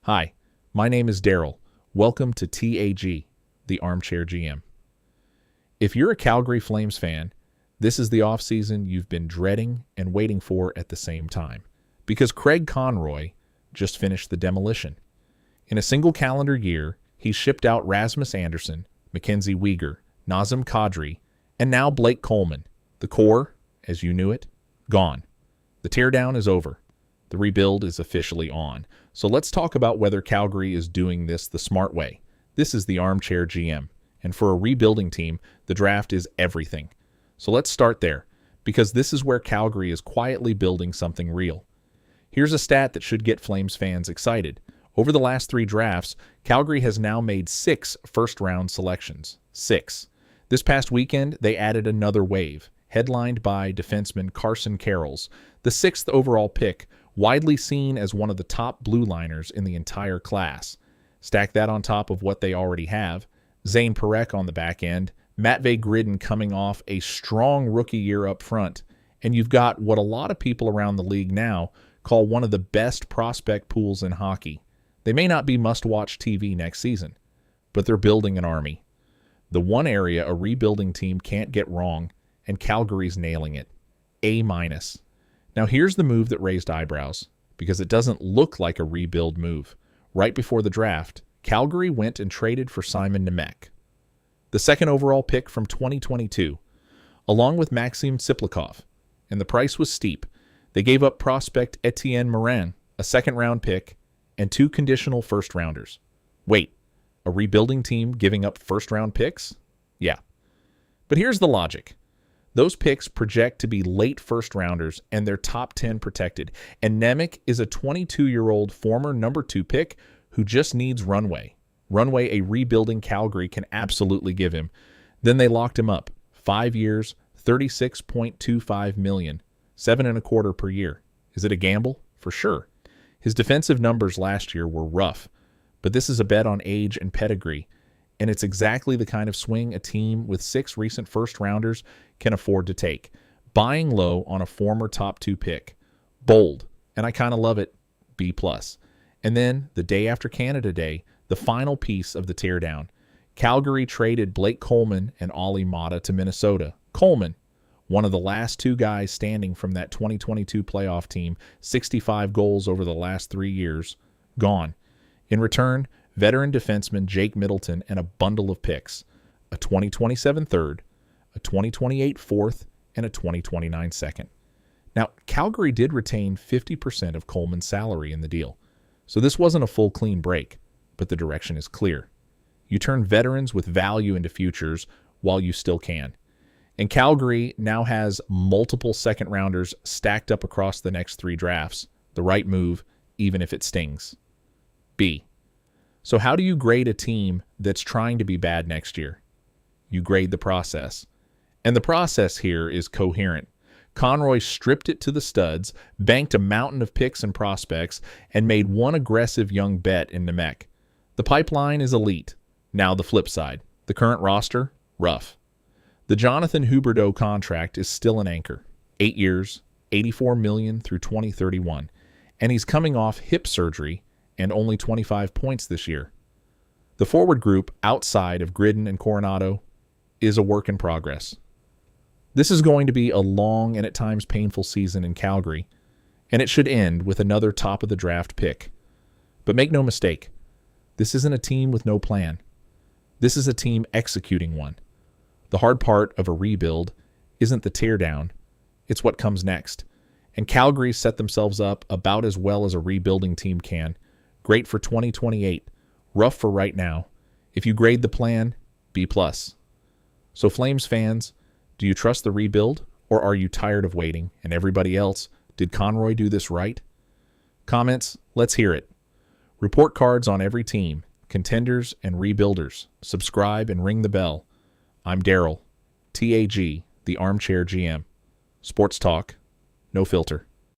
Hi, my name is Darrell. Welcome to TAG, the Armchair GM. If you're a Calgary Flames fan, this is the offseason you've been dreading and waiting for at the same time, because Craig Conroy just finished the demolition. In a single calendar year, he shipped out Rasmus Andersson, Mackenzie Weegar, Nazem Kadri, and now Blake Coleman. The core, as you knew it, gone. The teardown is over. The rebuild is officially on. So let's talk about whether Calgary is doing this the smart way. This is the Armchair GM, and for a rebuilding team, the draft is everything. So let's start there, because this is where Calgary is quietly building something real. Here's a stat that should get Flames fans excited. Over the last 3 drafts, Calgary has now made 6 first-round selections. 6. This past weekend, they added another wave, headlined by defenseman Carson Carels, the 6th overall pick, widely seen as one of the top blue liners in the entire class. Stack that on top of what they already have. Zane Parekh on the back end, Matvei Gridin coming off a strong rookie year up front, and you've got what a lot of people around the league now call one of the best prospect pools in hockey. They may not be must-watch TV next season, but they're building an army. The one area a rebuilding team can't get wrong, and Calgary's nailing it. A-. Now here's the move that raised eyebrows, because it doesn't look like a rebuild move. Right before the draft, Calgary went and traded for Simon Nemec, the 2nd overall pick from 2022, along with Maxim Tsiplikov, and the price was steep. They gave up prospect Etienne Morin, a 2nd-round pick, and 2 conditional first-rounders. Wait, a rebuilding team giving up first-round picks? Yeah. But here's the logic. Those picks project to be late first-rounders and they're top 10 protected. And Nemec is a 22-year-old former number 2 pick who just needs runway. Runway a rebuilding Calgary can absolutely give him. Then they locked him up. 5 years, $36.25 million, 7.25 per year. Is it a gamble? For sure. His defensive numbers last year were rough, but this is a bet on age and pedigree. And it's exactly the kind of swing a team with 6 recent first-rounders can afford to take. Buying low on a former top 2 pick. Bold, and I kind of love it, B+. And then, the day after Canada Day, the final piece of the teardown. Calgary traded Blake Coleman and Olli Maatta-to-Minnesota. Coleman, one of the last 2 guys standing from that 2022 playoff team, 65 goals over the last 3 years, gone. In return, veteran defenseman Jake Middleton and a bundle of picks, a 2027 third, a 2028 fourth, and a 2029 second. Now, Calgary did retain 50% of Coleman's salary in the deal, so this wasn't a full clean break, but the direction is clear. You turn veterans with value into futures while you still can. And Calgary now has multiple second-rounders stacked up across the next 3 drafts. The right move, even if it stings. B. So how do you grade a team that's trying to be bad next year? You grade the process. And the process here is coherent. Conroy stripped it to the studs, banked a mountain of picks and prospects, and made one aggressive young bet in Nemec. The pipeline is elite. Now the flip side. The current roster, rough. The Jonathan Huberdeau contract is still an anchor. 8 years, $84 million through 2031. And he's coming off hip surgery and only 25 points this year. The forward group outside of Gridin and Coronado is a work in progress. This is going to be a long and at times painful season in Calgary, and it should end with another top-of-the-draft pick. But make no mistake, this isn't a team with no plan. This is a team executing one. The hard part of a rebuild isn't the teardown, it's what comes next. And Calgary set themselves up about as well as a rebuilding team can. Great for 2028, rough for right now. If you grade the plan, B+. So Flames fans, do you trust the rebuild, or are you tired of waiting? And everybody else, did Conroy do this right? Comments, let's hear it. Report cards on every team, contenders and rebuilders. Subscribe and ring the bell. I'm Darrell, TAG, the Armchair GM. Sports talk, no filter.